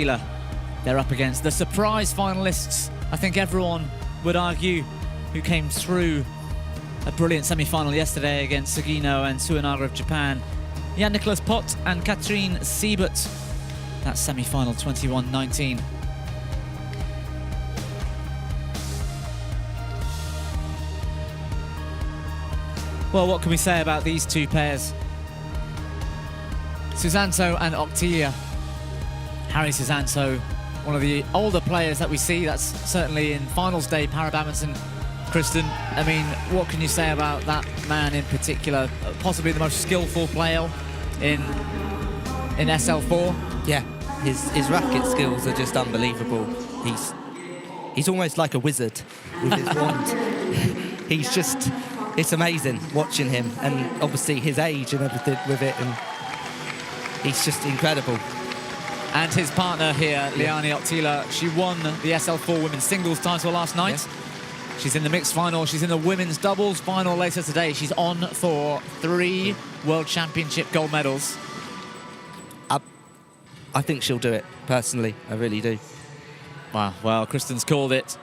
OKTILA they're up against. The surprise finalists, I think everyone would argue, who came through a brilliant semi-final yesterday against Sugino and Suenaga of Japan. Jan-Niklas POTT and Katrine SEIBERT. That's semi-final 21-19. Well, what can we say about these two pairs? SUSANTO and OKTILA. Harry SUSANTO, one of the older players that we see, that's certainly in finals day para badminton. Kristen, I mean, what can you say about that man in particular? Possibly the most skillful player in SL4. Yeah, his racket skills are just unbelievable. He's almost like a wizard with his wand. He's just, it's amazing watching him, and obviously his age and everything with it, and he's just incredible. And his partner here, Liani OKTILA, she won the SL4 women's singles title last night. Yeah. She's in the mixed final, she's in the women's doubles final later today. She's on for 3 World Championship gold medals. I think she'll do it, personally, I really do. Wow, well, Kristen's called it.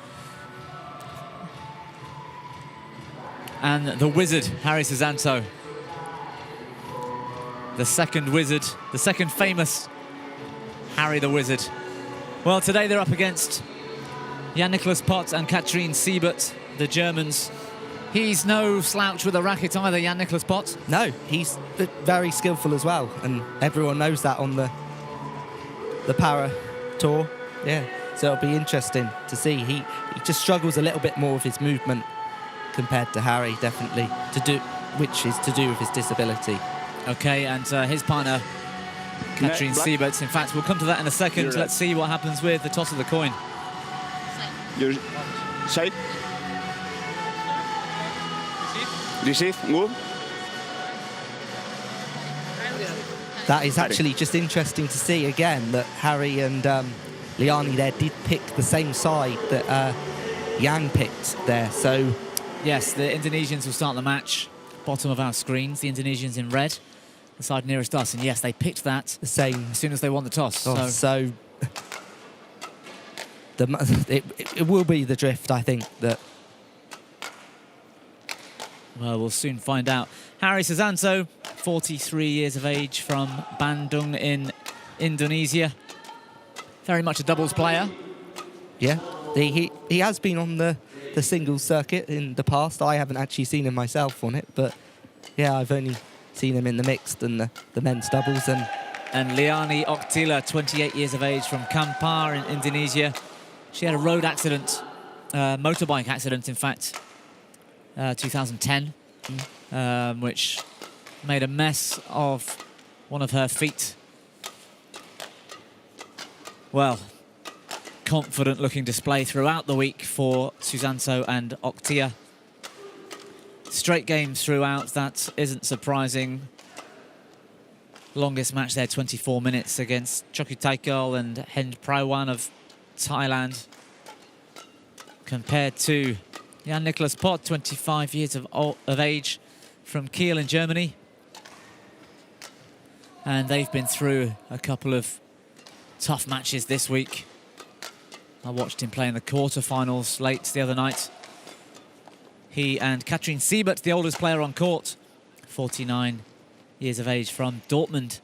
And the wizard, Harry SUSANTO. The second wizard, the second famous Harry the Wizard. Well, today they're up against Jan-Niklas POTT and Katrine SEIBERT, the Germans. He's no slouch with a racket either, Jan-Niklas POTT. No, he's very skillful as well, and everyone knows that on the para tour. Yeah, so it'll be interesting to see. He just struggles a little bit more with his movement compared to Harry, definitely, which is to do with his disability. Okay, and his partner, Katrine SEIBERT. In fact, we'll come to that in a second. Let's see what happens with the toss of the coin. Your side. Receive. Move. That is actually just interesting to see again that Harry and Liani there did pick the same side that Jan picked there. So yes, the Indonesians will start the match. Bottom of our screens, the Indonesians in red, the side nearest us, and yes, they picked that the same as soon as they won the toss. Oh, so it will be the drift, I think. That. Well, we'll soon find out. Harry SUSANTO, 43 years of age, from Bandung in Indonesia. Very much a doubles player. Yeah, he has been on the singles circuit in the past. I haven't actually seen him myself on it, but yeah, I've only seen him in the mixed and the men's doubles. And Liani OKTILA, 28 years of age, from Kampar in Indonesia. She had a road accident, motorbike accident, in fact, 2010, which made a mess of one of her feet. Well, confident looking display throughout the week for SUSANTO and OKTILA. Straight games throughout, that isn't surprising. Longest match there, 24 minutes against Chokutaikol and Hend Prawan of Thailand. Compared to Jan-Niklas POTT, 25 years of age, from Kiel in Germany. And they've been through a couple of tough matches this week. I watched him play in the quarterfinals late the other night. He and Katrine SEIBERT, the oldest player on court, 49 years of age, from Dortmund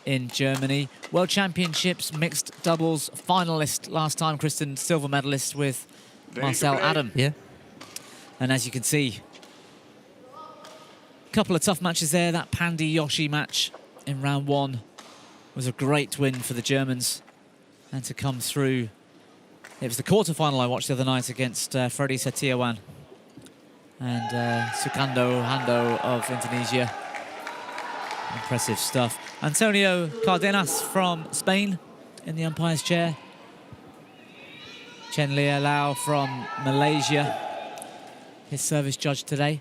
in Germany. World Championships mixed doubles finalist last time, Kristen, silver medalist with Marcel Adam. Yeah. And as you can see, a couple of tough matches there. That Pandy Yoshi match in round 1 was a great win for the Germans. And to come through, it was the quarterfinal I watched the other night against Freddy Setiawan and Sukando Hando of Indonesia. Impressive stuff. Antonio Cardenas from Spain in the umpire's chair. Chen Lia Lau from Malaysia, his service judge today.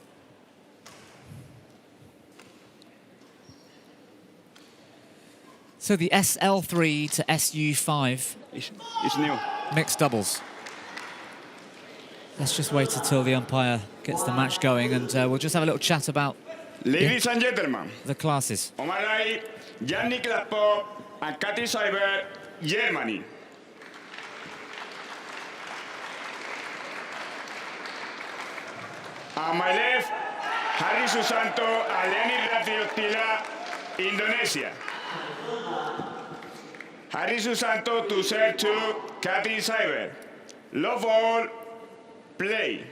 So the SL3 to SU5. It's new. Mixed doubles. Let's just wait until the umpire gets the match going, and we'll just have a little chat about Ladies and gentlemen, the classes. Omalai, Jan-Niklas POTT and Katrine SEIBERT, Germany. On my left, Hari Susanto and Jan-Niklas OKTILA, Indonesia. Hari Susanto to serve to Kathy Seibert. Love all, play.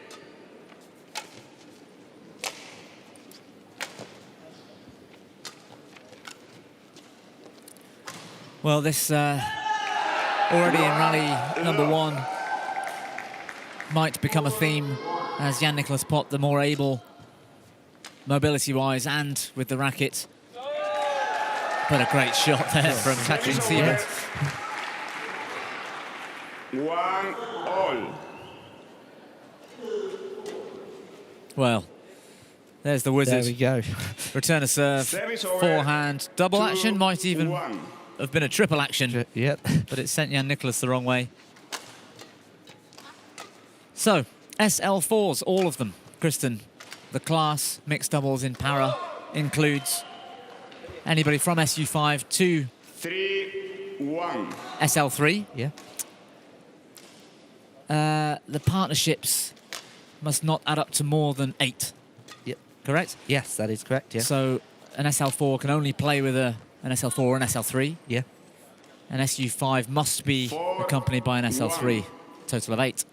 Well, this already in rally number 1 might become a theme as Jan-Niklas POTT, the more able mobility-wise and with the racket. But a great shot there from Katrin Seibert. 1-all. Well, there's the wizard. There we go. Return a serve, forehand, double action, might even have been a triple action. Yep. But it sent Jan-Niklas the wrong way. So, SL4s, all of them. Kristen, the class mixed doubles in para includes anybody from SU5 to 3-1. SL3. Yeah. The partnerships must not add up to more than 8. Yep. Correct? Yes, that is correct. Yeah. So an SL4 can only play with an SL4 or an SL3. Yeah. An SU5 must be accompanied by an SL3. Total of 8.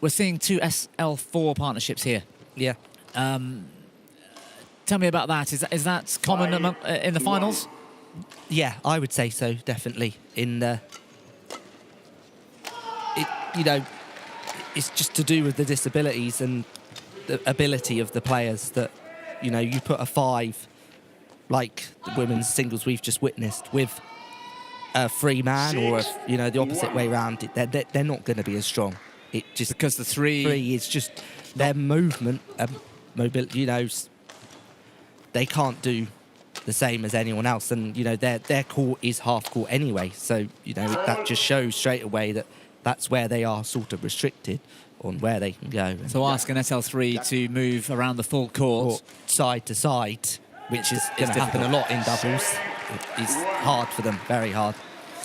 We're seeing 2 SL4 partnerships here. Yeah. Tell me about that. Is that common in the finals? Yeah, I would say so, definitely. In the, you know, it's just to do with the disabilities and the ability of the players that, you know, you put a 5, like the women's singles we've just witnessed, with a free man or, you know, the opposite way around, they're not going to be as strong. It just because the 3 is just their movement, mobility, you know, they can't do the same as anyone else, and you know their court is half court anyway, so you know that just shows straight away that that's where they are sort of restricted on where they can go. So ask an SL3 to move around the full court, side to side, which is going to happen a lot in doubles. It is hard for them, very hard.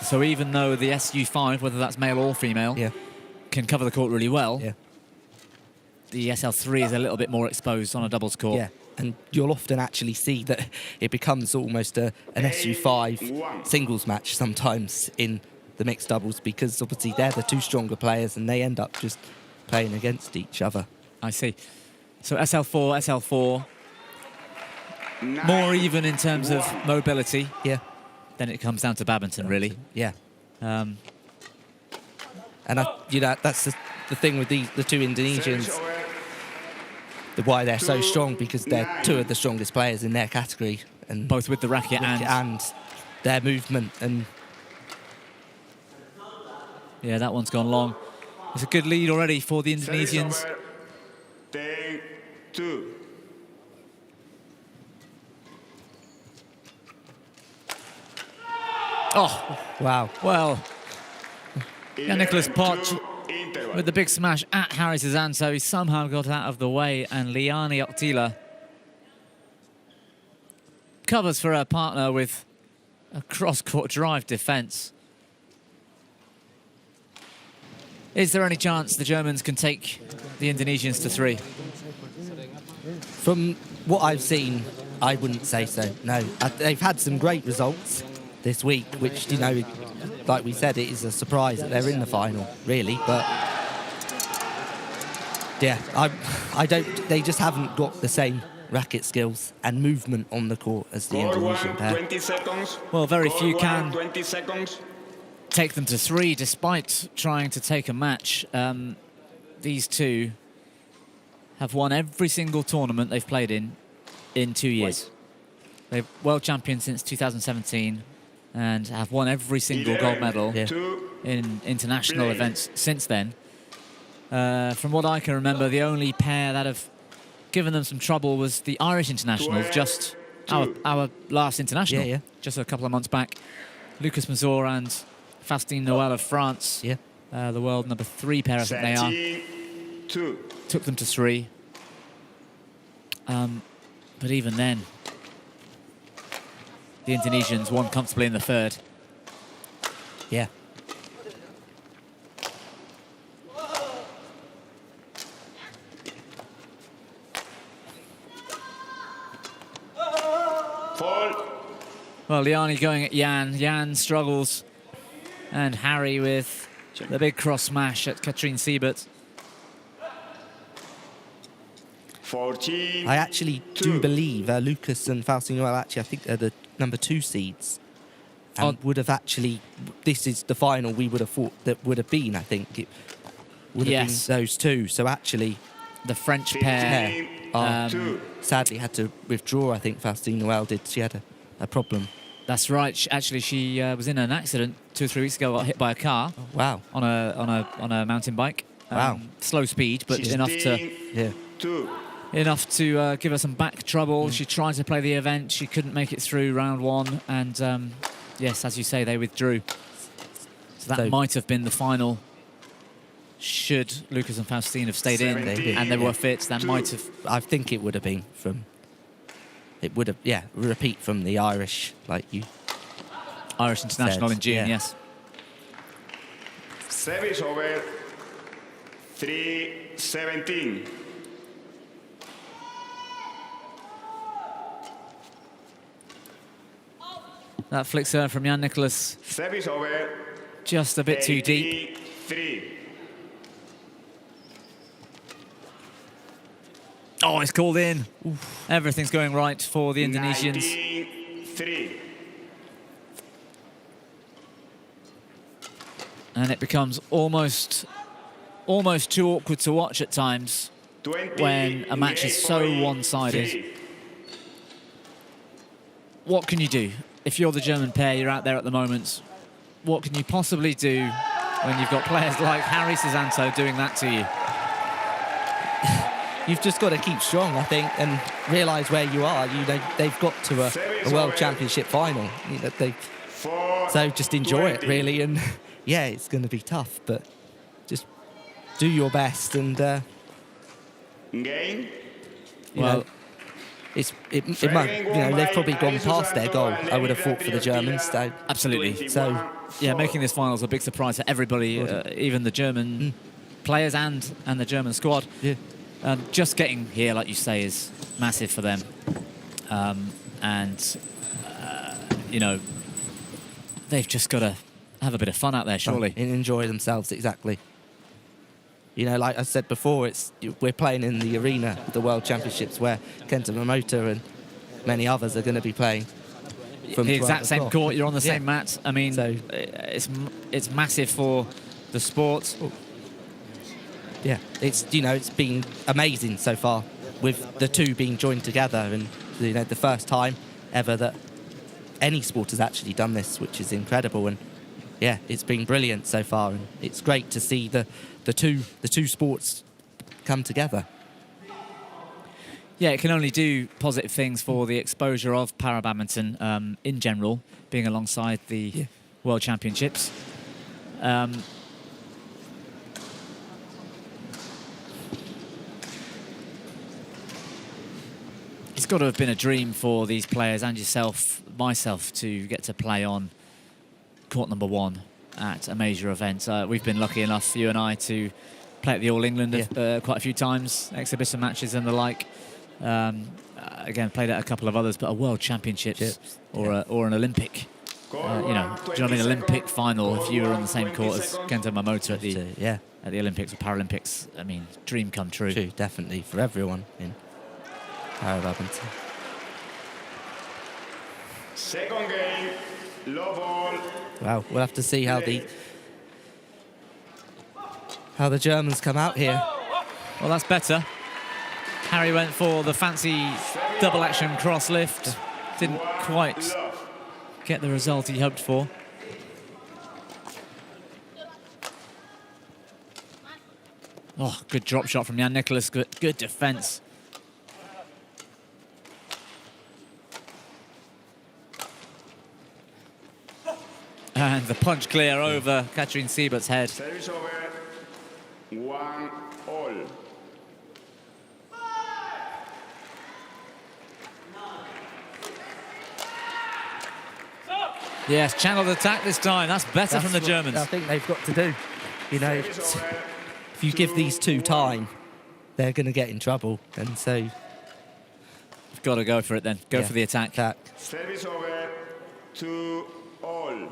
So even though the SU5, whether that's male or female, can cover the court really well, the SL3 is a little bit more exposed on a doubles court. Yeah. And you'll often actually see that it becomes almost an SU5 singles match sometimes in the mixed doubles, because obviously they're the 2 stronger players and they end up just playing against each other. I see. So SL4, more even in terms of mobility. Yeah. Then it comes down to badminton, really. Yeah. And you know, that's the thing with the 2 Indonesians. Why they're so strong, because they're 2 of the strongest players in their category, and both with the racket and their movement. And yeah, that one's gone long. It's a good lead already for the Indonesians. 10-2. Oh, wow. Well, Jan-Niklas POTT with the big smash at Hari Susanto. He somehow got out of the way, and Liani OKTILA covers for her partner with a cross-court drive defence. Is there any chance the Germans can take the Indonesians to 3? From what I've seen, I wouldn't say so, no. They've had some great results this week, which, you know, like we said, it is a surprise that they're in the final, really, but yeah, I don't. They just haven't got the same racket skills and movement on the court as the Indonesian pair. 20 seconds. Well, very few can 20 seconds. take them to 3, despite trying to take a match. These 2 have won every single tournament they've played in 2 years. They're world champions since 2017 and have won every single gold medal in international events since then. From what I can remember, the only pair that have given them some trouble was the Irish internationals, just our last international, just a couple of months back. Lucas Mazur and Faustine Noël of France, the world number 3 pair, I think they are, took them to 3. But even then, the Indonesians won comfortably in the 3rd. Yeah. Fall. Well, Liani going at Jan. Jan struggles. And Harry with the big cross smash at Katrine SEIBERT. 14. I actually do believe Lucas and Faustino are actually, I think they're the number 2 seeds. And would have actually, this is the final we would have thought that would have been, I think. It would have been those two. So actually, the French pair sadly had to withdraw, I think Faustino did. She had a problem. That's right. Actually, she was in an accident 2 or 3 weeks ago, got hit by a car. Oh, wow. On a mountain bike. Wow. Slow speed, but 16, enough to 2. enough to give her some back trouble. She tried to play the event. She couldn't make it through round 1. And yes, as you say, they withdrew. So that might have been the final. Should Lucas and Faustine have stayed in and they were fit, that might have... I think it would have been from... It would have, repeat from the Irish, like you... Irish International said, in June, yes. Service over. 3-17. That flick serve from Jan-Niklas. Service over. Just a bit too deep. 3. Oh, it's called in. Oof. Everything's going right for the Indonesians. 3. And it becomes almost too awkward to watch at times when a match is so one-sided. What can you do? If you're the German pair, you're out there at the moment, what can you possibly do when you've got players like Harry SUSANTO doing that to you? You've just got to keep strong, I think, and realise where you are. You know, they've got to a World Championship final. You know, so just enjoy it, really. And yeah, it's going to be tough, but just do your best. And Game. Well, it might, you know, they've probably gone past their goal, I would have thought, for the Germans. So. Absolutely. So yeah, making this final is a big surprise for everybody, even the German players and the German squad. Yeah. Just getting here, like you say, is massive for them. You know, they've just got to have a bit of fun out there, surely. And enjoy themselves, exactly. You know, like I said before, we're playing in the arena of the World Championships where Kenta Momota and many others are going to be playing. From the exact same court, you're on the same mat. I mean, so, it's massive for the sport. Yeah, it's been amazing so far with the two being joined together, and you know, the first time ever that any sport has actually done this, which is incredible. And yeah, it's been brilliant so far, and it's great to see the two sports come together. Yeah, it can only do positive things for the exposure of para badminton in general, being alongside the World Championships. It's got to have been a dream for these players and myself, to get to play on court number 1 at a major event. We've been lucky enough, you and I, to play at the All England quite a few times, exhibition matches and the like. Again, played at a couple of others, but a World Championship or an Olympic, you know, do you know what I mean? Olympic final. If you were on the same court as Kenta Momota at the Olympics or Paralympics, I mean, dream come true. True, definitely for everyone in para badminton. Second game, low ball. Wow, we'll have to see how the Germans come out here. Well, that's better. Harry went for the fancy double action cross lift. Didn't quite get the result he hoped for. Oh, good drop shot from Jan-Niklas. Good defense. And the punch clear over Katrine SEIBERT's head. Service over. 1-all. Yes, channeled attack this time. That's better from the what Germans. I think they've got to do. You know, Service over. if you give these two time, they're going to get in trouble. And so, You've got to go for it then. Go yeah, for the attack. Service over. 2 all.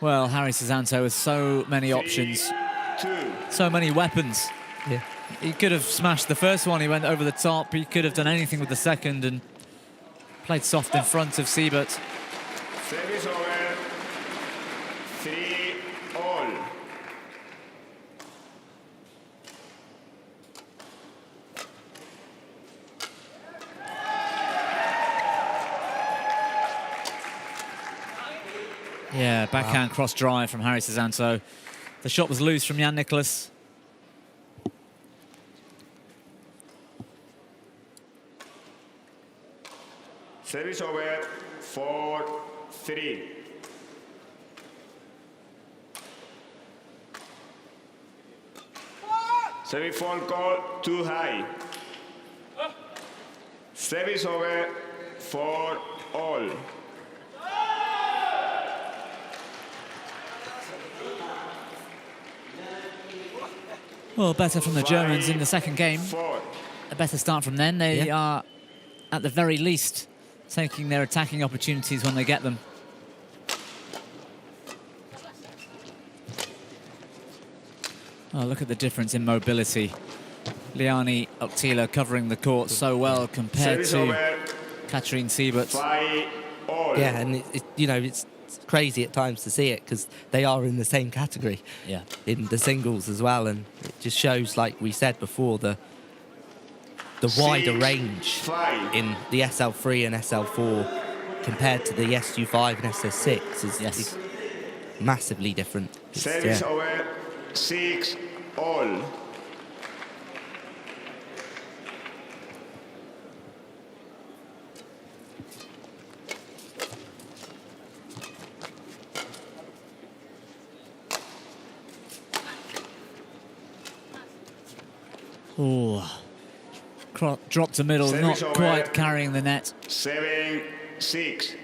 Well, Harry SUSANTO with so many options, 2. so many weapons. Yeah. He could have smashed the first one. He went over the top. He could have done anything with the second and played soft in front of SEIBERT. Service over. 3 all. Yeah, backhand cross drive from Harry SUSANTO. The shot was loose from Jan-Niklas. Service over. 4-3. Service phone call too high. Service over. 4 all. Well, better from the Germans in the second game. 4. A better start from them. They Yeah. are, at the very least, taking their attacking opportunities when they get them. Oh, look at the difference in mobility. Liani OKTILA covering the court so well compared Service to over. Katrine SEIBERT. 5 all. Yeah, and you know, it's crazy at times to see it because they are in the same category Yeah. in the singles as well, and it just shows, like we said before, the wider 6, range 5. in the SL3 and SL4 compared to the SU5 and SL6 is massively different. Service over. 6 all. Oh, dropped to middle, Service not over. quite carrying the net. 7-6.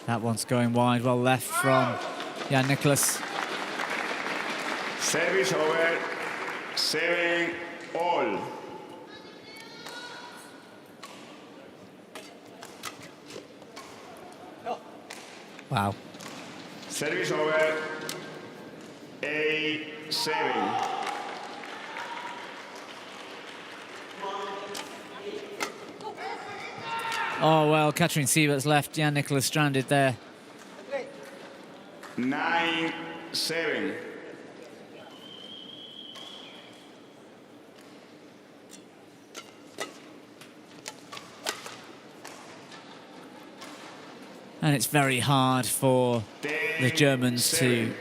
That one's going wide, well left from Jan-Niklas. Service over. 7 all. Wow. Service over. 8-7. Oh, well, Katrine SEIBERT's left. Jan-Niklas stranded there. 9-7. And it's very hard for the Germans to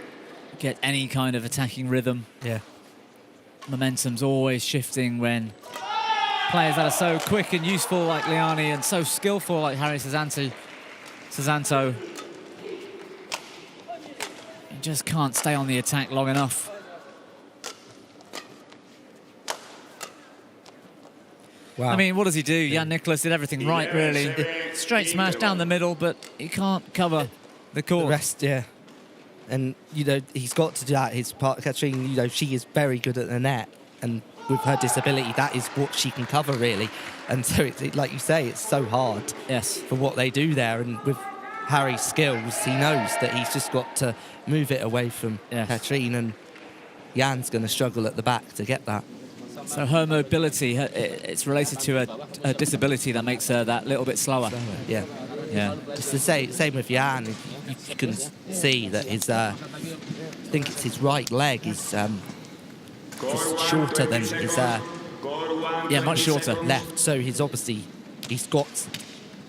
get any kind of attacking rhythm. Yeah. Momentum's always shifting when players that are so quick and useful like Liani and so skillful like Harry SUSANTO, you just can't stay on the attack long enough. Wow. I mean, what does he do? Jan-Niklas did everything right, really. Straight smash down the middle, but he can't cover the court. The rest, yeah. And, you know, he's got to do that. His part, Katrine, you know, she is very good at the net. And with her disability, that is what she can cover, really. And so, like you say, it's so hard Yes. for what they do there. And with Harry's skills, he knows that he's just got to move it away from Yes. Katrine. And Jan's going to struggle at the back to get that. So her mobility, it's related to a disability that makes her that little bit slower. Yeah. Yeah. Just the same with Jan. You can see that his, I think it's his right leg is just shorter than his Yeah, much shorter. left. So he's got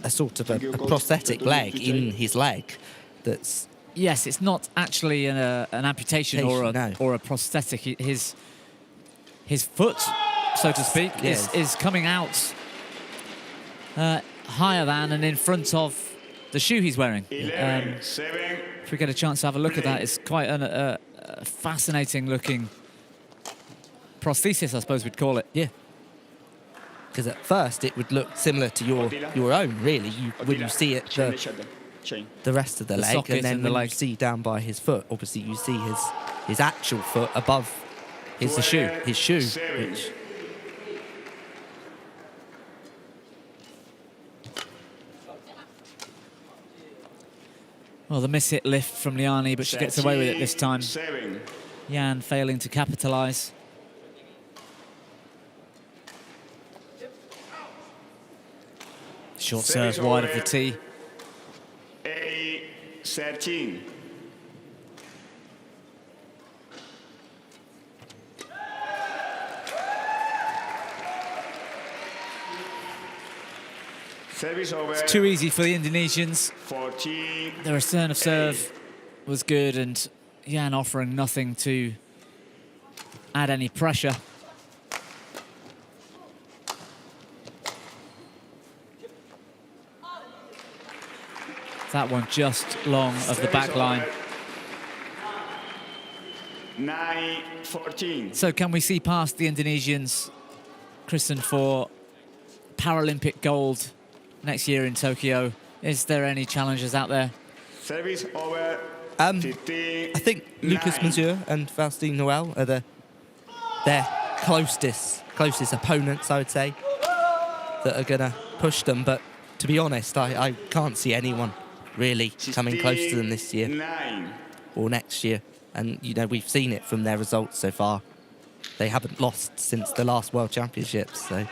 a sort of a prosthetic leg in his leg that's... Yes, it's not actually an amputation or No. a prosthetic. His his foot, so to speak, Yes. is coming out higher than and in front of the shoe he's wearing. 11-7. If we get a chance to have a look at that, it's quite a fascinating looking prosthesis, I suppose we'd call it. Yeah. Because at first it would look similar to your own, really. When you see it, the rest of the leg, socket and then and the when leg. you see down by his foot, obviously you see his actual foot above his shoe. Which, well, the miss-hit lift from Liani, but she gets away with it this time. 7. Jan failing to capitalise. Short serve wide of the tee. 8-13. Service over. It's too easy for the Indonesians. 14. The return of serve was good, and Jan offering nothing to add any pressure. That one just long of the back line. 9-14. So can we see past the Indonesians, Kristen, for Paralympic gold next year in Tokyo? Is there any challenges out there? Service over. 15. I think Lucas Mazur and Faustine Noel are their closest opponents, I would say, that are going to push them. But to be honest, I can't see anyone really coming close to them this year 9. or next year. And, you know, we've seen it from their results so far. They haven't lost since the last World Championships. So.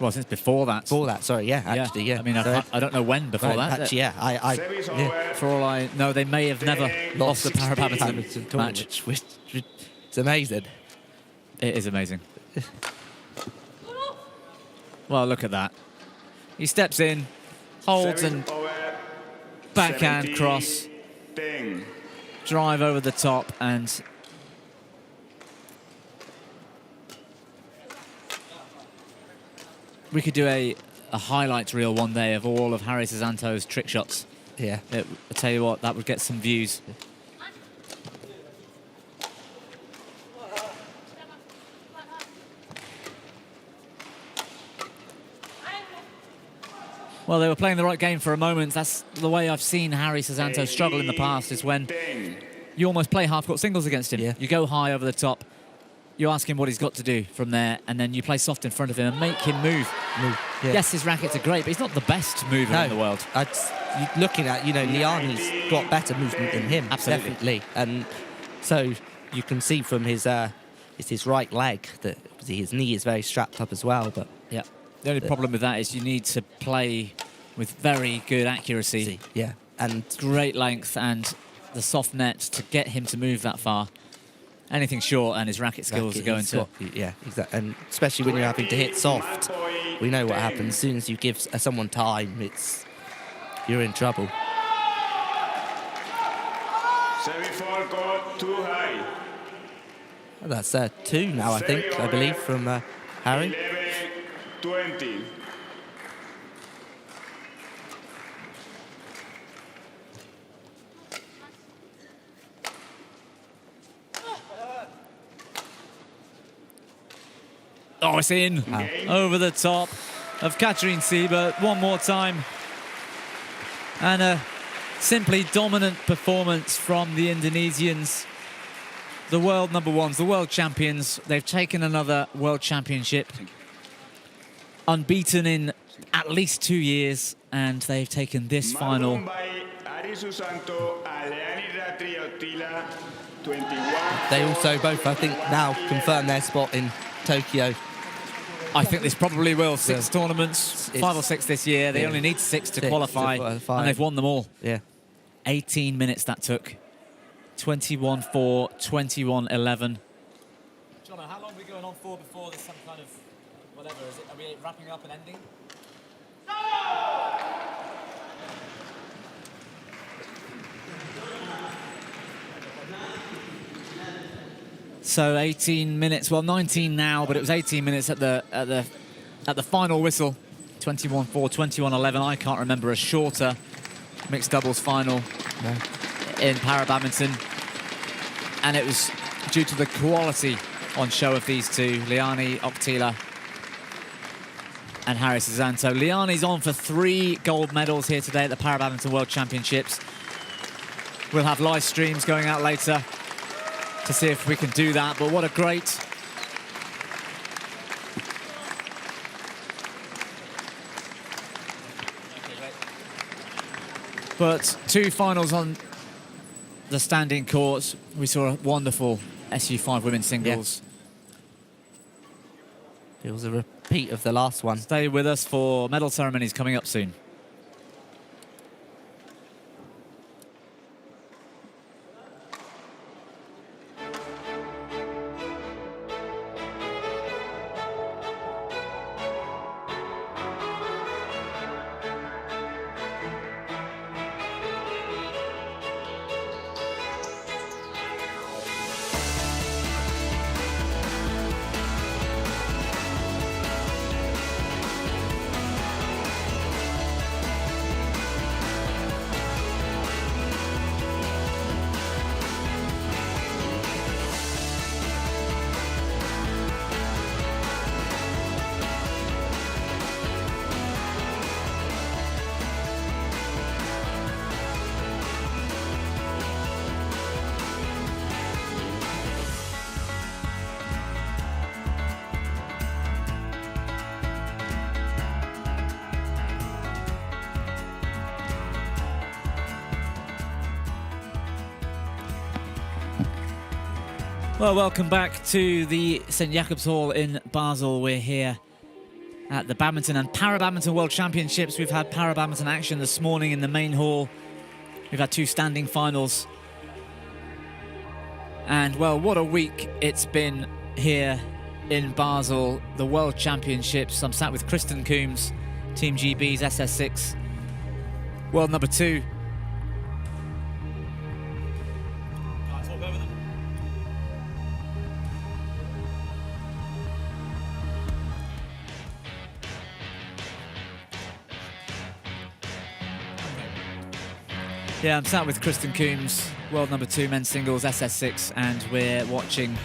Well, since before that. Before that, sorry, actually, yeah. I mean, so, I don't know when before right, that. Actually, yeah, For all I know, they may have never lost the Parabadminton match. Which it's amazing. It is amazing. Well, look at that. He steps in, holds and backhand cross, 10. drive over the top, and we could do a highlights reel one day of all of Harry SUSANTO's trick shots. Yeah. I tell you what, that would get some views. Well, they were playing the right game for a moment. That's the way I've seen Harry SUSANTO struggle in the past, is when you almost play half-court singles against him. Yeah. You go high over the top, you ask him what he's got to do from there, and then you play soft in front of him and make him move. Yeah. Yes, his rackets are great, but he's not the best mover in the world. Looking at, Liani's got better movement than him. Absolutely. Definitely. And so you can see from his right leg that his knee is very strapped up as well. But yeah, the only problem with that is you need to play with very good accuracy. Yeah, and great length and the soft net to get him to move that far. Anything short and his racket skills are going to... Yeah, exactly. And especially when you're having to hit soft, we know what happens. As soon as you give someone time, you're in trouble. Semi-4 got too high. Well, that's 2 now, I believe, from Harry. 11-20. Oh, it's in. Over the top of Katrine SEIBERT one more time. And a simply dominant performance from the Indonesians. The world number ones, the world champions. They've taken another world championship. Unbeaten in at least 2 years. And they've taken this final. They also both, I think, now confirm their spot in Tokyo. I think this probably will. 6 tournaments, 5 or 6 this year. They only need 6 to qualify, and they've won them all. Yeah. 18 minutes that took. 21-4, 21-11. John, how long are we going on for before there's some kind of whatever? Are we wrapping up and ending? So 18 minutes, well 19 now, but it was 18 minutes at the final whistle. 21-4, 21-11. I can't remember a shorter mixed doubles final in para badminton, and it was due to the quality on show of these two, Liani, OKTILA, and Harry SUSANTO. Liani's on for 3 gold medals here today at the Para Badminton World Championships. We'll have live streams going out later to see if we can do that, but what a great but 2 finals on the standing courts. We saw a wonderful SU5 women's singles. It was a repeat of the last one. Stay with us for medal ceremonies coming up soon. Well, welcome back to the St. Jakob's Hall in Basel. We're here at the Badminton and Para Badminton World Championships. We've had Para Badminton action this morning in the main hall. We've had 2 standing finals. And, well, what a week it's been here in Basel. The World Championships. I'm sat with Kristen Coombs, Team GB's SS6, world number 2. Yeah, I'm sat with Kristen Coombs, world number 2 men's singles, SS6, and we're watching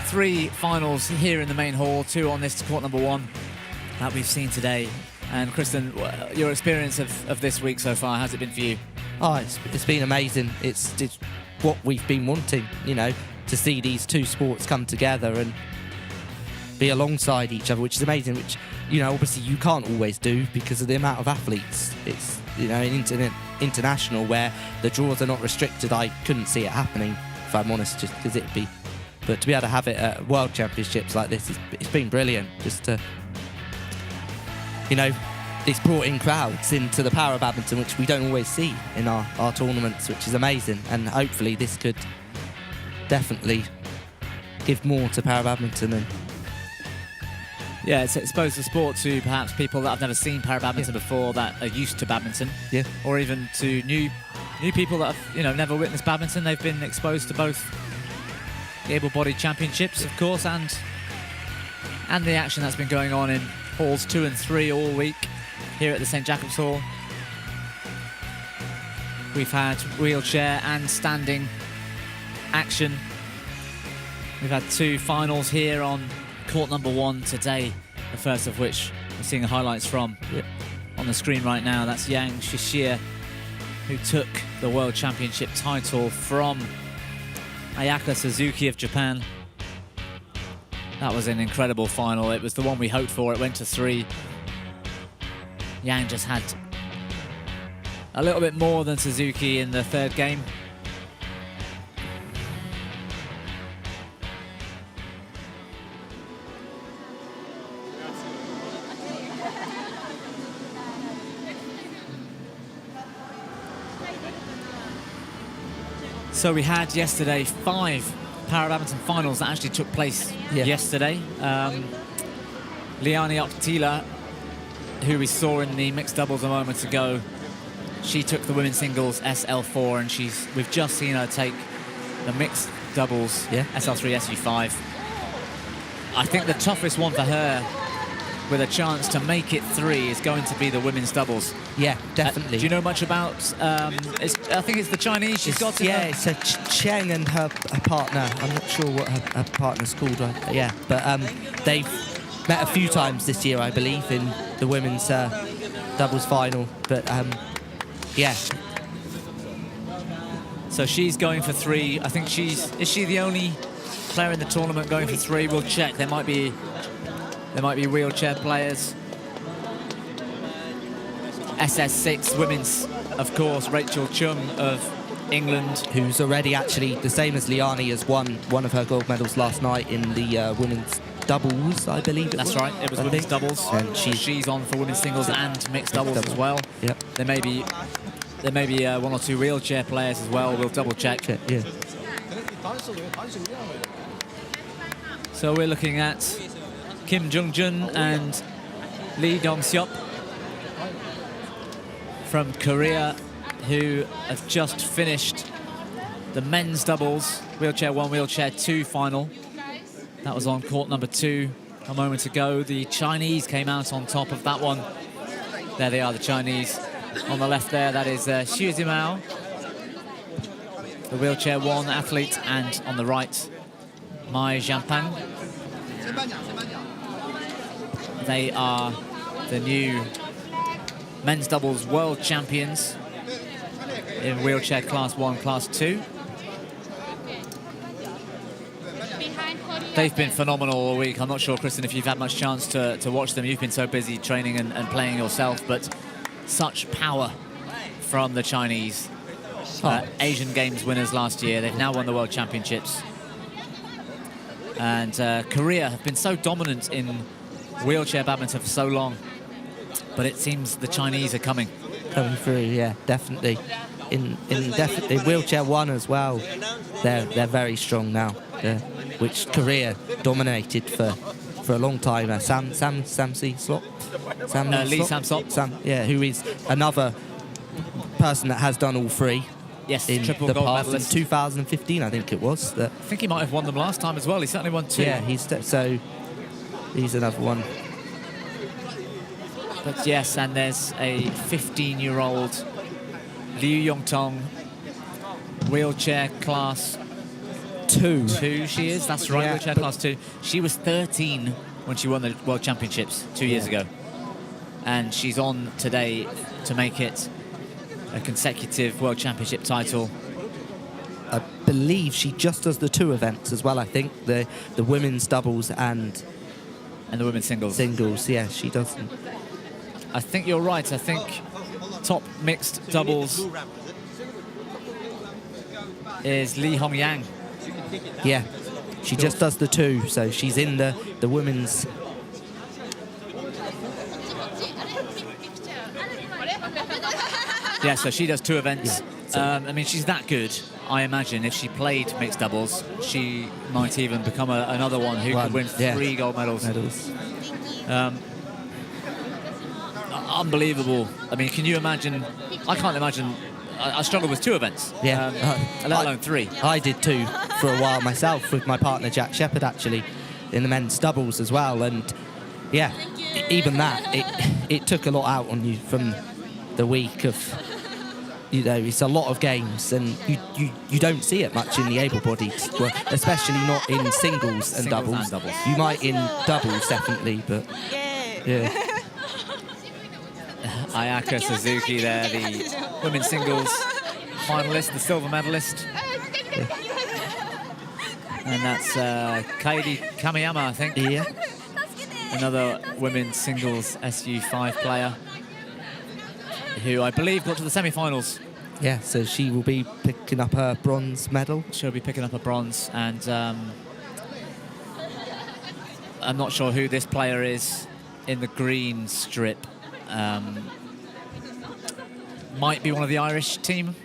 3 finals here in the main hall, 2 on this court number 1 that we've seen today. And Kristen, your experience of this week so far, how's it been for you? Oh, it's been amazing. It's what we've been wanting, you know, to see these 2 sports come together and be alongside each other, which is amazing, which, you know, obviously you can't always do because of the amount of athletes. It's, you know, international where the draws are not restricted. I couldn't see it happening, if I'm honest, just because it'd be. But to be able to have it at World Championships like this, it's been brilliant. Just to, you know, it's brought in crowds into the Para Badminton, which we don't always see in our tournaments, which is amazing. And hopefully this could definitely give more to Para Badminton. And yeah, it's exposed the sport to perhaps people that have never seen para badminton before, that are used to badminton, or even to new people that have, you know, never witnessed badminton. They've been exposed to both the able-bodied championships, of course, and the action that's been going on in halls 2 and 3 all week here at the St. Jakob's Hall. We've had wheelchair and standing action. We've had 2 finals here on court number 1 today, the first of which we're seeing the highlights from on the screen right now. That's Jan-Niklas, who took the World Championship title from Ayaka Suzuki of Japan. That was an incredible final. It was the one we hoped for. It went to 3. Yang just had a little bit more than Suzuki in the 3rd game. So we had yesterday 5 para badminton finals that actually took place yesterday. Liani OKTILA, who we saw in the mixed doubles a moment ago, she took the women's singles SL4, and we've just seen her take the mixed doubles, Yeah. SL3-SU5. I think the toughest one for her, with a chance to make it 3, is going to be the women's doubles. Yeah, definitely. Do you know much about, I think it's the Chinese she's got? Yeah, it's a Cheng and her partner. I'm not sure what her partner's called. Yeah, but they've met a few times this year, I believe, in the women's doubles final. But yeah. So she's going for 3. I think is she the only player in the tournament going for 3? We'll check. There might be wheelchair players. SS6 women's, of course, Rachel Chung of England, who's already actually the same as Liani, has won one of her gold medals last night in the women's doubles, I believe. That's right. It was women's doubles, and she's on for women's singles and mixed doubles as well. Yep. There may be 1 or 2 wheelchair players as well. We'll double check. Yeah. So we're looking at Kim Jung-jun and Lee Dong-seop from Korea, who have just finished the men's doubles wheelchair 1, wheelchair 2 final. That was on court number 2 a moment ago. The Chinese came out on top of that one. There they are, the Chinese. On the left there, that is Xu Zimao, the wheelchair 1 athlete, and on the right, Mai Jianpang. They are the new men's doubles world champions in wheelchair class 1, class 2. They've been phenomenal all week. I'm not sure, Kristen, if you've had much chance to watch them. You've been so busy training and playing yourself, but such power from the Chinese. Asian Games winners last year. They've now won the World Championships. And Korea have been so dominant in wheelchair badminton for so long, but it seems the Chinese are coming through. Yeah, definitely. In wheelchair 1 as well, they're very strong now. Yeah. Which Korea dominated for a long time. Lee Sam-seop, who is another person that has done all 3. Yes, in triple the gold past, medalist. in 2015, I think it was. I think he might have won them last time as well. He certainly won 2. Yeah, he's another one. But yes, and there's a 15-year-old Liu Yongtong, wheelchair class 2 she is, that's right, yeah, wheelchair class 2. She was 13 when she won the World Championships 2 years ago. And she's on today to make it a consecutive World Championship title. I believe she just does the 2 events as well, I think. The women's doubles and the women's singles. Singles, yeah, she doesn't. I think you're right. I think top mixed doubles is Lee Hong-yang. Yeah, she just does the 2, so she's in the women's. Yeah, so she does 2 events. Yeah, I mean, she's that good. I imagine if she played mixed doubles, she might even become another one who could win 3 gold medals. Unbelievable. I mean, can you imagine? I can't imagine. I struggled with 2 events, let alone 3. I did 2 for a while myself with my partner Jack Shepherd, actually, in the men's doubles as well. And yeah, even that, it took a lot out on you from the week of, you know, it's a lot of games, and you don't see it much in the able-bodied, well, especially not in singles and doubles. You might in doubles, definitely, but yeah. Ayaka Suzuki there, the women's singles finalist, the silver medalist. Yeah. And that's Kaidi Kamiyama, I think. Yeah. Another women's singles SU5 player who I believe got to the semi-finals. Yeah, so she will be picking up her bronze medal. She'll be picking up a bronze, and I'm not sure who this player is in the green strip. Might be one of the Irish team.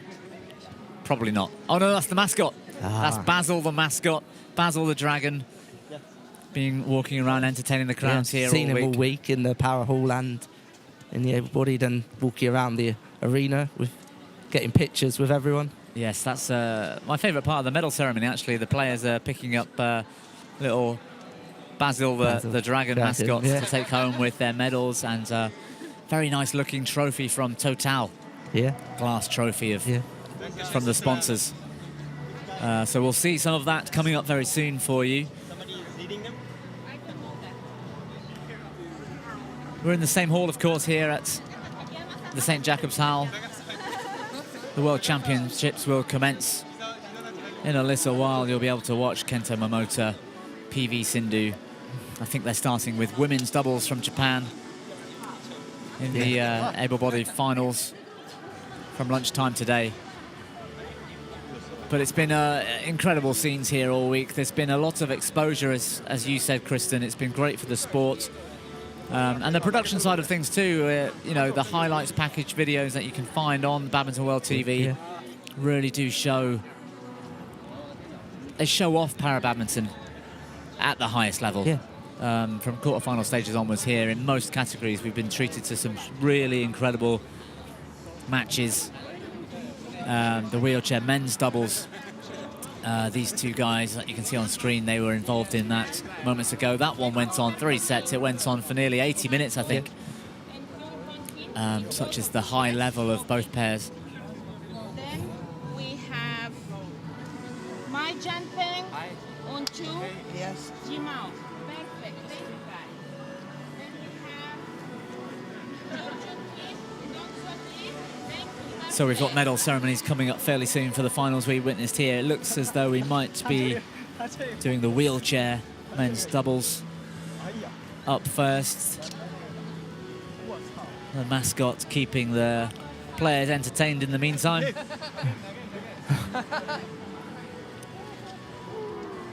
Probably not. Oh no, that's the mascot. That's Basil the mascot. Basil the dragon. Walking around entertaining the crowds here seen all week. Him all week in the Power Hall and in the able-bodied, and walking around the arena with getting pictures with everyone. Yes, that's my favourite part of the medal ceremony, actually. The players are picking up little Basil, the dragon mascots, to take home with their medals, and very nice looking trophy from Total. Yeah. Glass trophy from the sponsors. So we'll see some of that coming up very soon for you. We're in the same hall, of course, here at the St. Jacobs Hall. The World Championships will commence in a little while. You'll be able to watch Kento Momota, PV Sindhu. I think they're starting with women's doubles from Japan in the able-bodied finals from lunchtime today. But it's been incredible scenes here all week. There's been a lot of exposure, as you said, Kristen. It's been great for the sport. And the production side of things too, you know, the highlights package videos that you can find on Badminton World TV really do show. They show off para-badminton at the highest level. From quarterfinal stages onwards here, in most categories, we've been treated to some really incredible matches. The wheelchair men's doubles. These two guys that you can see on screen, they were involved in that moments ago. That one went on 3 sets. It went on for nearly 80 minutes, I think. Such is the high level of both pairs. Then we have my Jan Peng on 2. Yes. Jimao. Perfect. Thank you, guys. Then we have Jojo Kim, Dongso Kim. Thank you. So we've got medal ceremonies coming up fairly soon for the finals we witnessed here. It looks as though we might be doing the wheelchair men's doubles up first. The mascot keeping the players entertained in the meantime.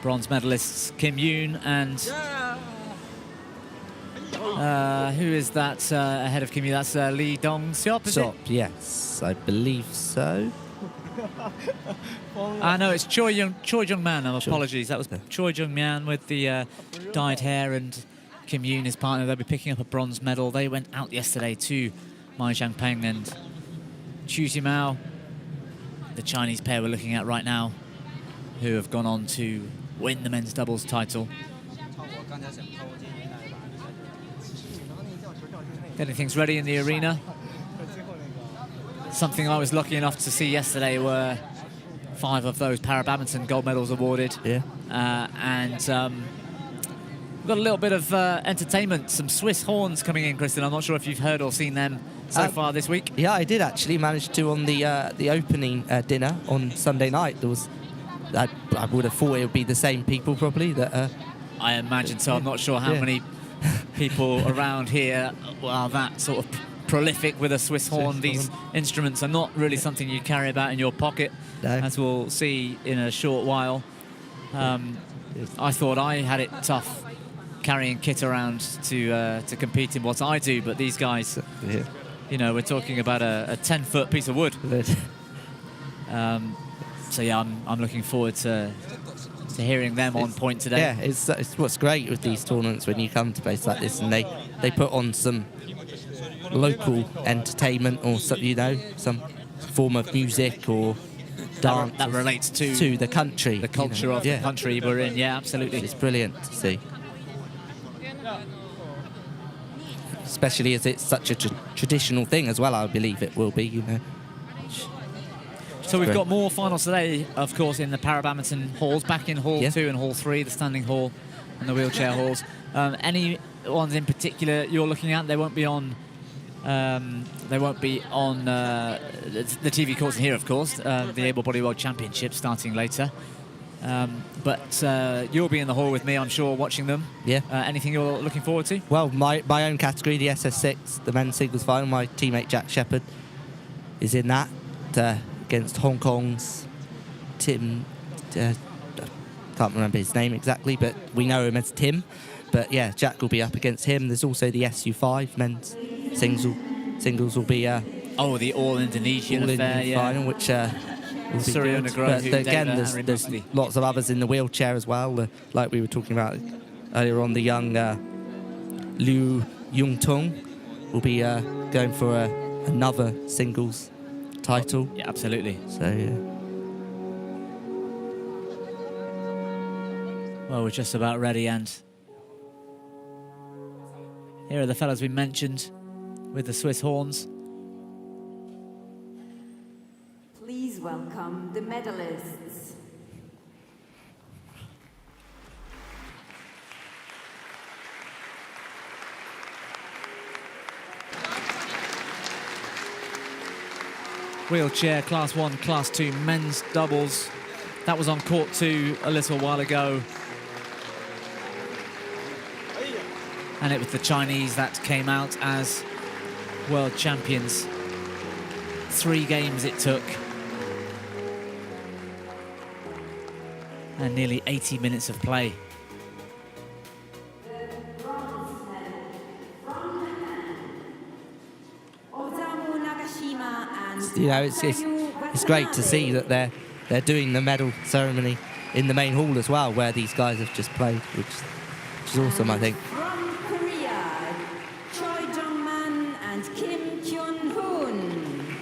Bronze medalists Kim Yoon and who is that ahead of Kim Yoon? That's Lee Dong-seop, is it? Yes, I believe so. No, it's Choi Jung-man. Apologies. That was Choi Jung-man with the dyed hair, and Kim Yoon, his partner. They'll be picking up a bronze medal. They went out yesterday to Mai Zhangpeng and Chu Jimao, the Chinese pair we're looking at right now, who have gone on to win the men's doubles title. Getting things ready in the arena. Something I was lucky enough to see yesterday were 5 of those para-badminton gold medals awarded. We've got a little bit of entertainment, some Swiss horns coming in, Kristen. I'm not sure if you've heard or seen them so far this week. Yeah, I did actually manage to on the opening dinner on Sunday night. There was, I would have thought it would be the same people probably that. I imagine so. I'm not sure how many people around here are that sort of prolific with a Swiss horn. These instruments are not really something you carry about in your pocket, as we'll see in a short while. I thought I had it tough carrying kit around to compete in what I do, but these guys, you know, we're talking about a 10-foot piece of wood. So yeah, I'm looking forward to hearing them on point today. Yeah, it's what's great with these tournaments when you come to places like this and they put on some local entertainment or some, you know, some form of music or dance that relates to the country, the culture, you know, of the country we're in. Yeah, absolutely. It's brilliant to see, especially as it's such a traditional thing as well. I believe it will be, you know. So we've got more finals today, of course, in the para-badminton halls, back in Hall 2 and Hall 3, the standing hall and the wheelchair halls. Any ones in particular you're looking at? They won't be on. They won't be on the TV courts here, of course. The able-bodied World Championships starting later. But you'll be in the hall with me, I'm sure, watching them. Yeah. Anything you're looking forward to? Well, my own category, the SS6, the men's singles final. My teammate Jack Shepherd is in that. Against Hong Kong's Tim, can't remember his name exactly, but we know him as Tim. But yeah, Jack will be up against him. There's also the SU5 men's singles will be the all-Indonesian affair, final, which will be good. But again, there's lots of others in the wheelchair as well, like we were talking about earlier on. The young Liu Yungtung will be going for another singles title. Yeah, absolutely. So Well, we're just about ready, and here are the fellas we mentioned with the Swiss horns. Please welcome the medalists. Wheelchair, Class 1, Class 2 men's doubles. That was on court 2 a little while ago. And it was the Chinese that came out as world champions. 3 games it took. And nearly 80 minutes of play. You know, it's great to see that they're doing the medal ceremony in the main hall as well, where these guys have just played, which is awesome, I think. From Korea, Choi Jong-man and Kim Kyun-hoon.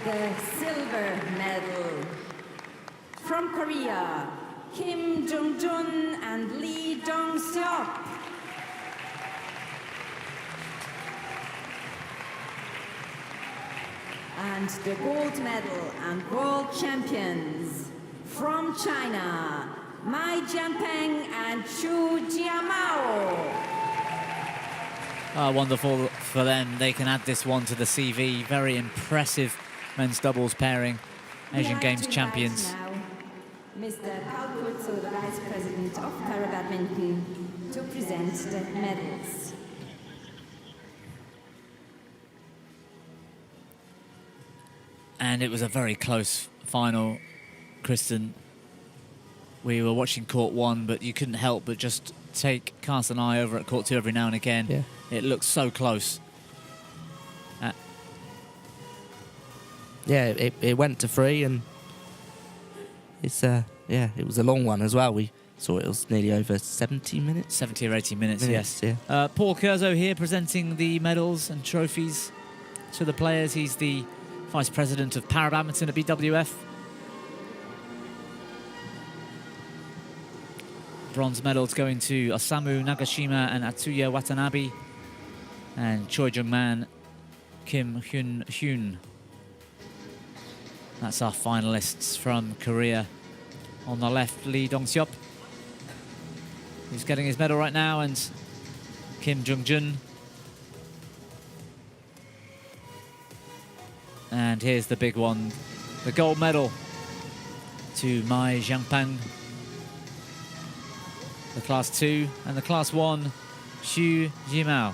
The silver medal. From Korea, Kim Jong-jun and Lee Dong-seok. And the gold medal and world champions from China, Mai Jianpeng and Chu Jiamao. Wonderful for them. They can add this one to the CV. Very impressive men's doubles pairing. Asian Games champions. Now, Mr. Paul Kurzo, the Vice President of Para-Badminton, to present the medals. And it was a very close final, Kristen. We were watching court 1, but you couldn't help but just cast an eye over at court 2 every now and again. Yeah. It looked so close. Yeah, it went to 3, and it's it was a long one as well. We saw it was nearly over 70 minutes. 70 or 80 minutes, yes. Yeah. Paul Kurzo here presenting the medals and trophies to the players. He's the Vice President of Para-Badminton at BWF. Bronze medals going to Osamu Nagashima and Atsuya Watanabe, and Choi Jung-man, Kim Hyun-hoon. That's our finalists from Korea. On the left, Lee Dong-seok, who's getting his medal right now, and Kim Jung-jun. And here's the big one, the gold medal to Mai Jianpeng. The Class 2 and the Class 1, Xu Jimao.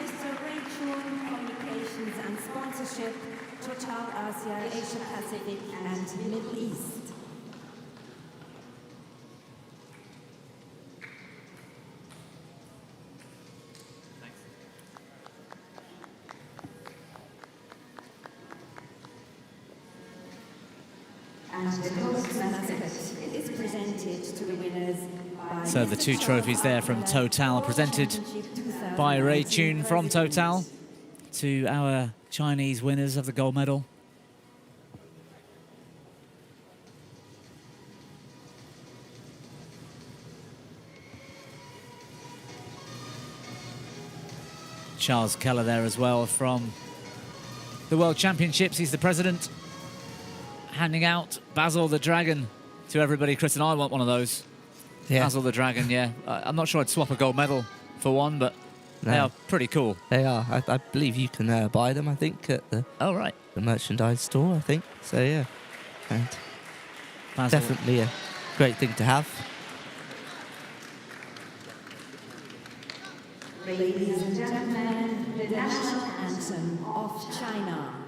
Mr. Rachel, Communications and Sponsorship, Total Asia, Asia Pacific and Middle East. And the gold certificate is presented to the winners by So the 2 trophies there from Total presented by Ray Chun from Total to our Chinese winners of the gold medal. Charles Keller there as well from the World Championships. He's the president, handing out Basil the Dragon to everybody. Chris and I want one of those. Yeah. Basil the Dragon, yeah. I'm not sure I'd swap a gold medal for one, but No. they are pretty cool. They are. I believe you can buy them, I think, at the Right. merchandise store, I think. So, yeah. And Basil. definitely a great thing to have. Ladies and gentlemen, the national anthem of China.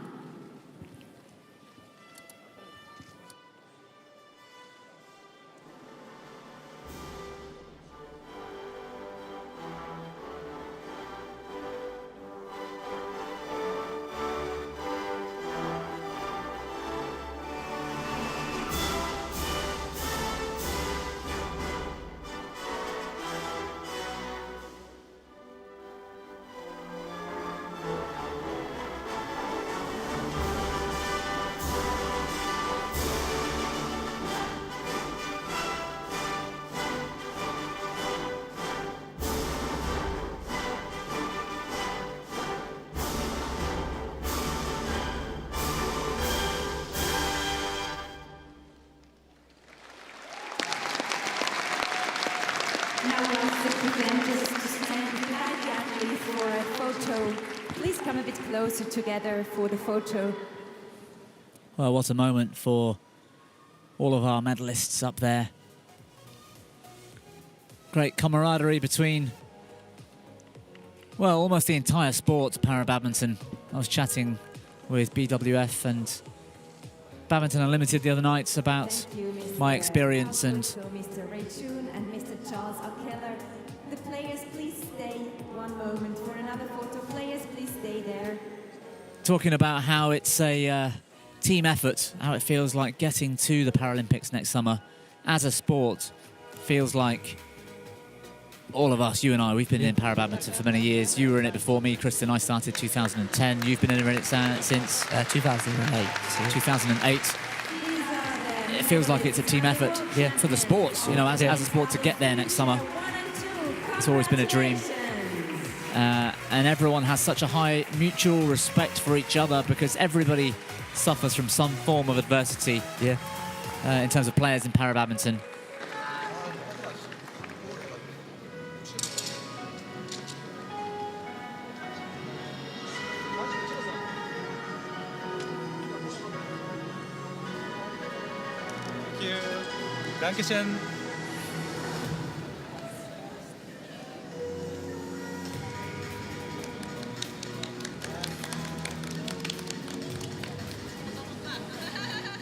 come a bit closer together for the photo. Well, what a moment for all of our medalists up there. Great camaraderie between, well, almost the entire sport, para-badminton. I was chatting with BWF and Badminton Unlimited the other night about my experience, and Mr. Ray Chun and Mr. Charles O'Keeler. The players, please stay one moment for another photo. Players, please stay there. talking about how it's a team effort, how it feels like getting to the Paralympics next summer as a sport. Feels like all of us, you and I, we've been in para-badminton for many years. You were in it before me, Kristen. I started 2010. You've been in it since 2008. 2008. It feels like it's a team effort for the sports, you know, as a sport to get there next summer. It's always been a dream. And everyone has such a high mutual respect for each other because everybody suffers from some form of adversity in terms of players in para-badminton. Dankeschön.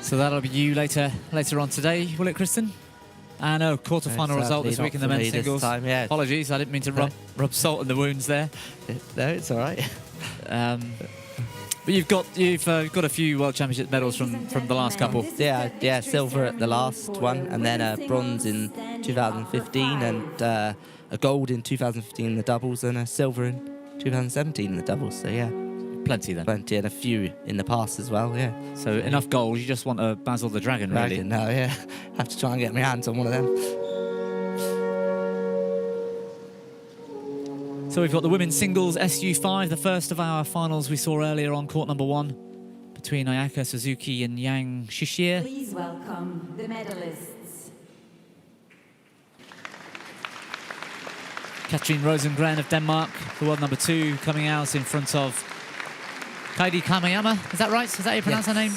So that'll be you later on today, will it, Kristen? I know, quarter-final result this week in the men's singles. Time, yeah. Apologies, I didn't mean to rub salt in the wounds there. No, it's all right. But you've got a few World Championship medals from the last couple. Yeah, silver at the last one, and then a bronze in 2015, and a gold in 2015 in the doubles, and a silver in 2017 in the doubles. So yeah, plenty then. Plenty, and a few in the past as well. Yeah. So enough goals. You just want a Basil the Dragon, really? No, yeah. Have to try and get my hands on one of them. So we've got the women's singles SU5, the first of our finals we saw earlier on court number 1 between Ayaka Suzuki and Yang Shishir. Please welcome the medalists. Katrine Rosengren of Denmark, the world number 2, coming out in front of Kaidi Kamayama. Is that right? Is that how you pronounce her name?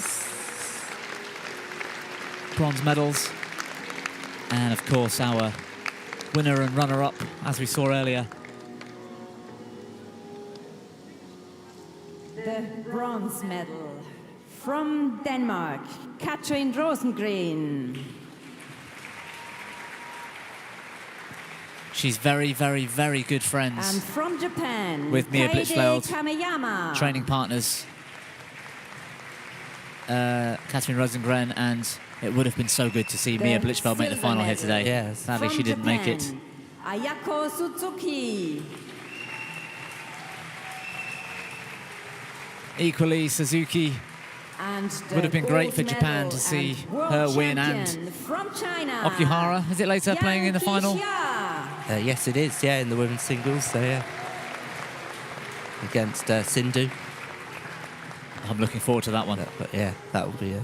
Bronze medals. And of course our winner and runner-up, as we saw earlier. The bronze medal from Denmark, Katrine Rosengren. She's very, very, very good friends. And from Japan, with Mia Kaidi Blitzfeld, Kamayama. Training partners. Katrine Rosengren, and it would have been so good to see Mia Blitzfeld make the final here today. Yes. Sadly, she didn't make it. Ayako Suzuki. Equally, Suzuki And would have been great for Japan to see her win, and from China, Okihara, is it later, playing in the final? Yes, it is, in the women's singles, so yeah. Against Sindhu. I'm looking forward to that one. But yeah, that will be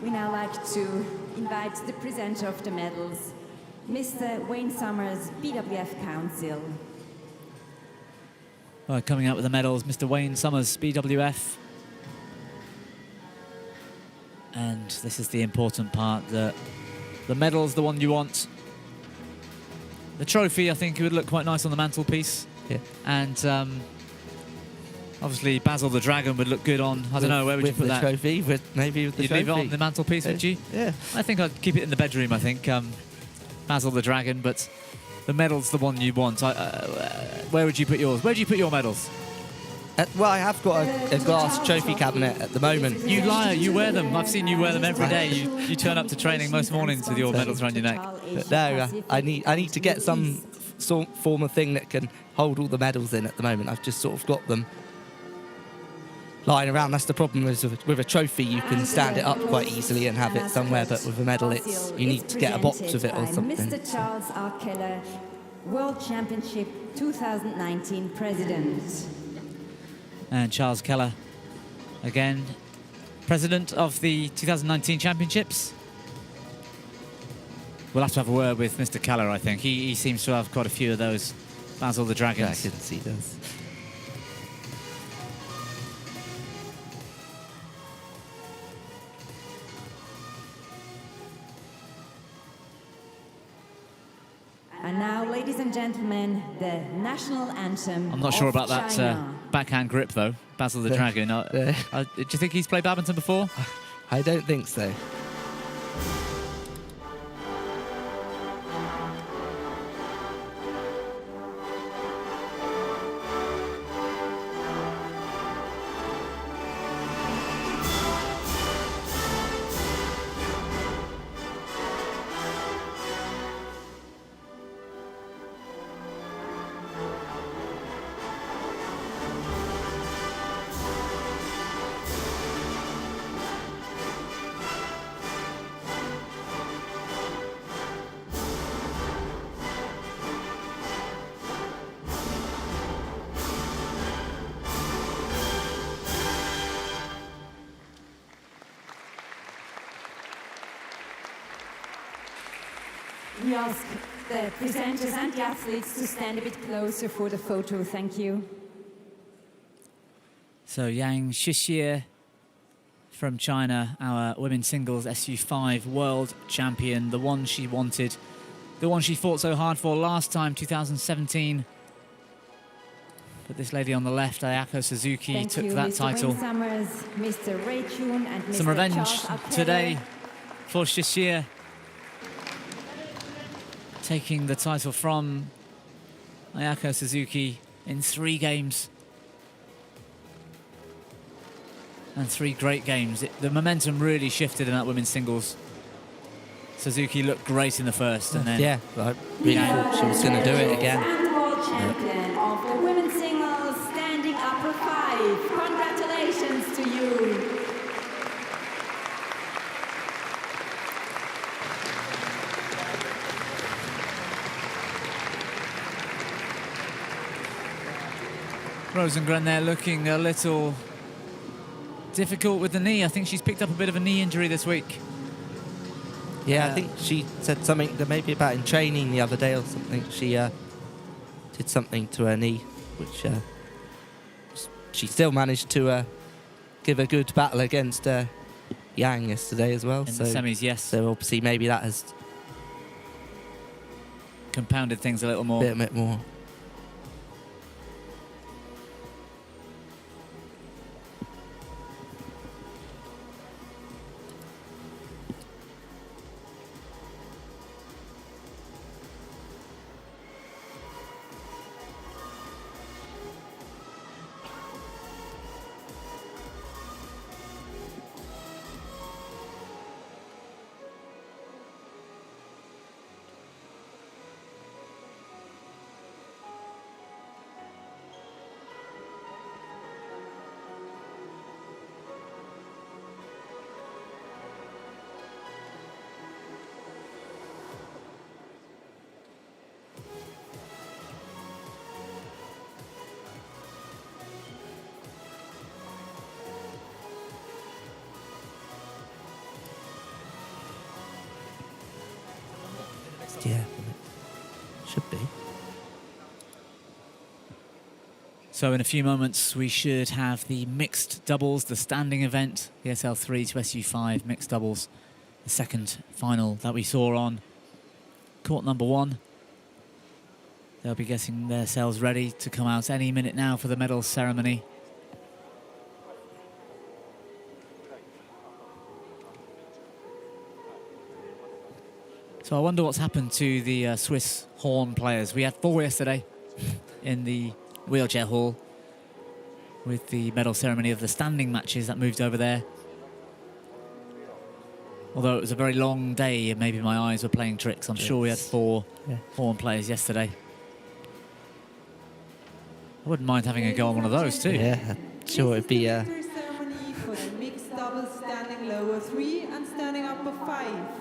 We now like to invite the presenter of the medals, Mr. Wayne Summers, BWF Council. Coming out with the medals, Mr. Wayne Summers, BWF. And this is the important part, the medal's the one you want. The trophy, I think, it would look quite nice on the mantelpiece. Yeah. And obviously Basil the Dragon would look good on, I don't know, where would you put that? Trophy, maybe with the You'd trophy. leave it on the mantelpiece, would you? Yeah. I think I'd keep it in the bedroom, I think. Basil the Dragon, but the medal's the one you want. Where would you put yours? Where do you put your medals? Well, I have got a glass trophy cabinet at the moment. You liar, you wear them. I've seen you wear them every day. You turn up to training most mornings with your medals around your neck. But no, I need to get some form of thing that can hold all the medals in at the moment. I've just sort of got them lying around. That's the problem with a trophy. You can stand it up quite easily and have it somewhere, but with a medal, you need to get a box of it or something. Mr. Charles R. Keller, World Championship 2019 President. And Charles Keller, again, president of the 2019 Championships. We'll have to have a word with Mr. Keller, I think. He seems to have quite a few of those Basil the Dragons. Yeah, I can see those. ladies and gentlemen, the national anthem. I'm not sure of about that China. backhand grip, though. Basil the Dragon. Do you think he's played badminton before? I don't think so. We ask the presenters and the athletes to stand a bit closer for the photo. Thank you. So Yang Shixie from China, our women's singles SU5 world champion, the one she wanted, the one she fought so hard for last time, 2017. But this lady on the left, Ayako Suzuki, Thank took you, that Mr. title. Wayne Summers, Mr. Ray Chun, and Mr. Some revenge Charles Appel. today for Shixie, taking the title from Ayako Suzuki in 3 games. And 3 great games. The momentum really shifted in that women's singles. Suzuki looked great in the first, and then Yeah, I really thought she was going to do it again. And world champion of the women's singles, standing upper 5. Congratulations to you. Rosengren there looking a little difficult with the knee. I think she's picked up a bit of a knee injury this week. Yeah, I think she said something that maybe about in training the other day or something. She did something to her knee, which she still managed to give a good battle against Yang yesterday as well. In the semis, yes. So obviously maybe that has Compounded things a little more. a bit more. Yeah, should be. So in a few moments we should have the mixed doubles, the standing event, the SL3-SU5 mixed doubles, the second final that we saw on court number 1. They'll be getting themselves ready to come out any minute now for the medal ceremony. So I wonder what's happened to the Swiss horn players. We had 4 yesterday in the wheelchair hall with the medal ceremony of the standing matches that moved over there. Although it was a very long day and maybe my eyes were playing tricks. I'm sure we had 4 horn players yesterday. I wouldn't mind having a go on one of those too. Yeah, sure it'd be ceremony for the mixed doubles standing lower 3 and standing upper 5.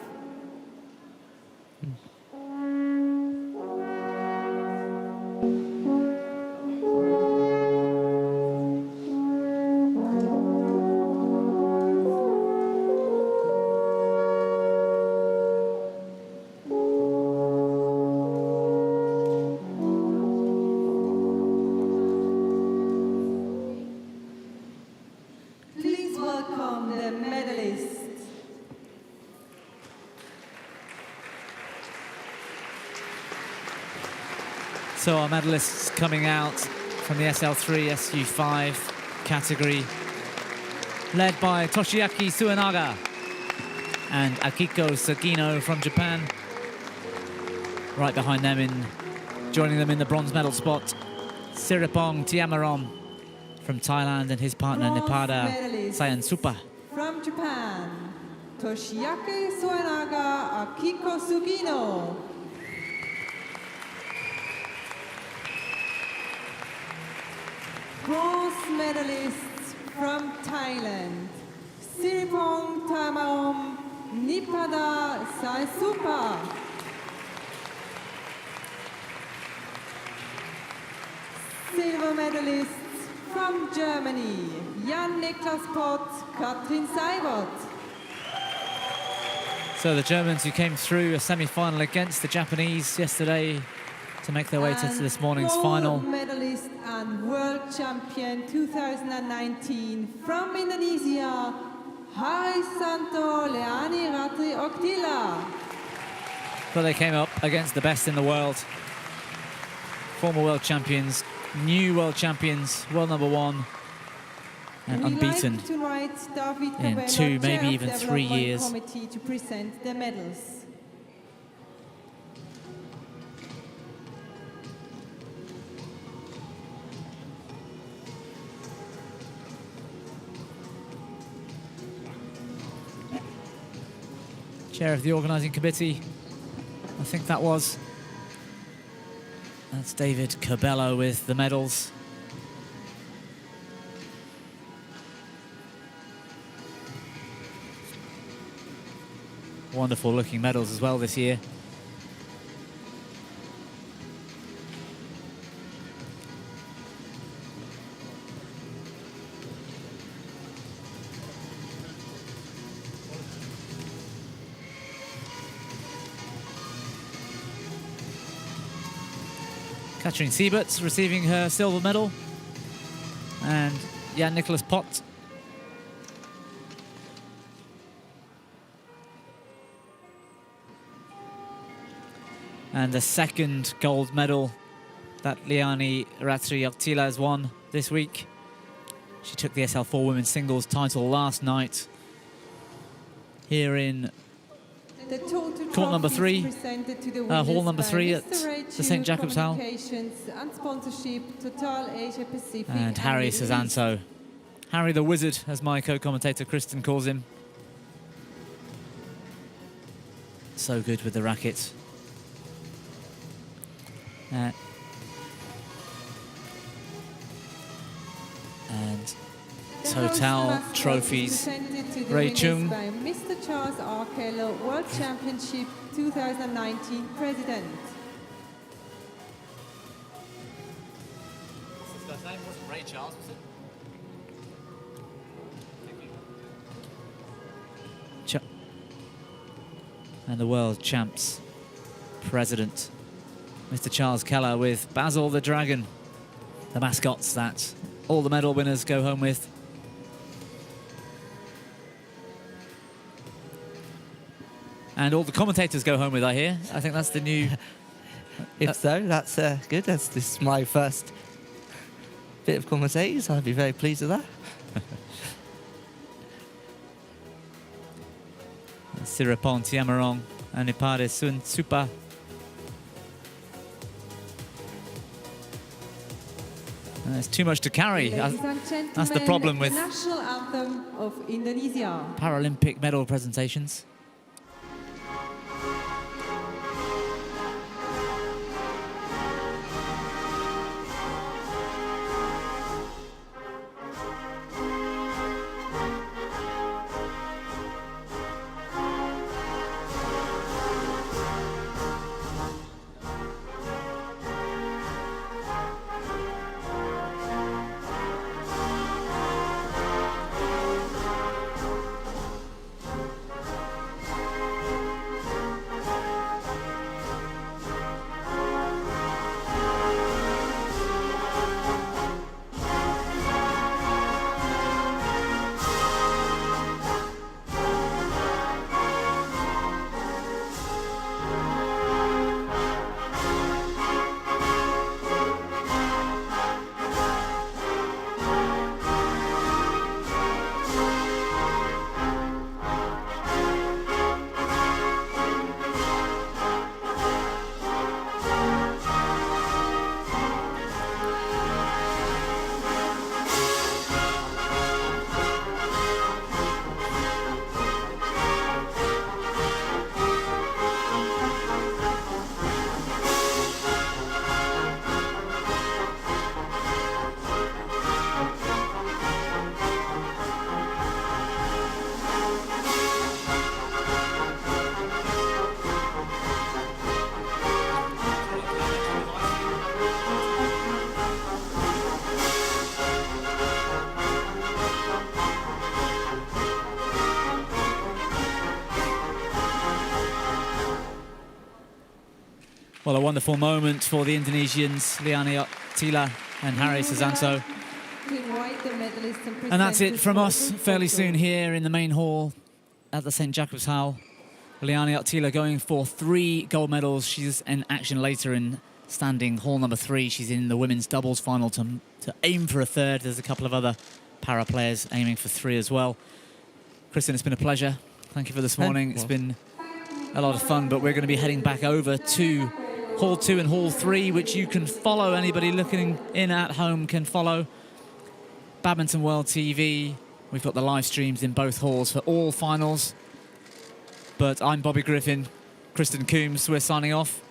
Please welcome the medalists. So our medalists coming out from the SL3-SU5 category, led by Toshiaki Suenaga and Akiko Sugino from Japan. Right behind them, joining them in the bronze medal spot, Siripong Tiamarom from Thailand and his partner Nipada Sayansupa. From Japan, Toshiaki Suenaga, Akiko Sugino. Bronze medalists from Thailand, Siripong Tiamarom, Nipada Sayansupa. Silver medalists from Germany, Jan-Niklas POTT, SEIBERT. So the Germans who came through a semi-final against the Japanese yesterday to make their way to this morning's final. Medalist and world champion 2019 from Indonesia, SUSANTO Leani Ratri OKTILA. But they came up against the best in the world. Former world champions, new world champions, world number 1, and unbeaten in 2, maybe even 3 years. Committee to present the medals. Chair of the organising committee, I think that was. That's David Cabello with the medals. Wonderful looking medals as well this year. Katrine Siebert receiving her silver medal, and Jan-Niklas POTT and the second gold medal that Leani Ratri OKTILA has won this week. She took the SL4 women's singles title last night here in court number 3, hall number 3 at the St. Jacob's Hall. And Harry SUSANTO. Harry the Wizard, as my co-commentator Kristen calls him. So good with the racket. And Total trophies. Ray Chung. By Mr. Charles R. Keller, World Championship 2019 President. His first name wasn't Ray Charles, was it? And the World Champs President, Mr. Charles Keller, with Basil the Dragon, the mascots that all the medal winners go home with. And all the commentators go home with, I hear. I think that's the new... If so, that's good. This is my first bit of commentating, so I'd be very pleased with that. Siripong Tiamarong and Nipada Sayansupa. There's too much to carry. That's the problem with national anthem of Indonesia. Paralympic medal presentations. Well, a wonderful moment for the Indonesians, Liani OKTILA and Harry SUSANTO. And that's it from us fairly soon here in the main hall at the St. Jakobshalle. Liani OKTILA going for 3 gold medals. She's in action later in standing hall number 3. She's in the women's doubles final to aim for a 3rd. There's a couple of other para players aiming for 3 as well. Kristen, it's been a pleasure. Thank you for this morning. It's been a lot of fun, but we're going to be heading back over to Hall 2 and Hall 3, which you can follow. Anybody looking in at home can follow. Badminton World TV. We've got the live streams in both halls for all finals. But I'm Bobby Griffin, Kristen Coombs. We're signing off.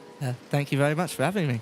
Thank you very much for having me.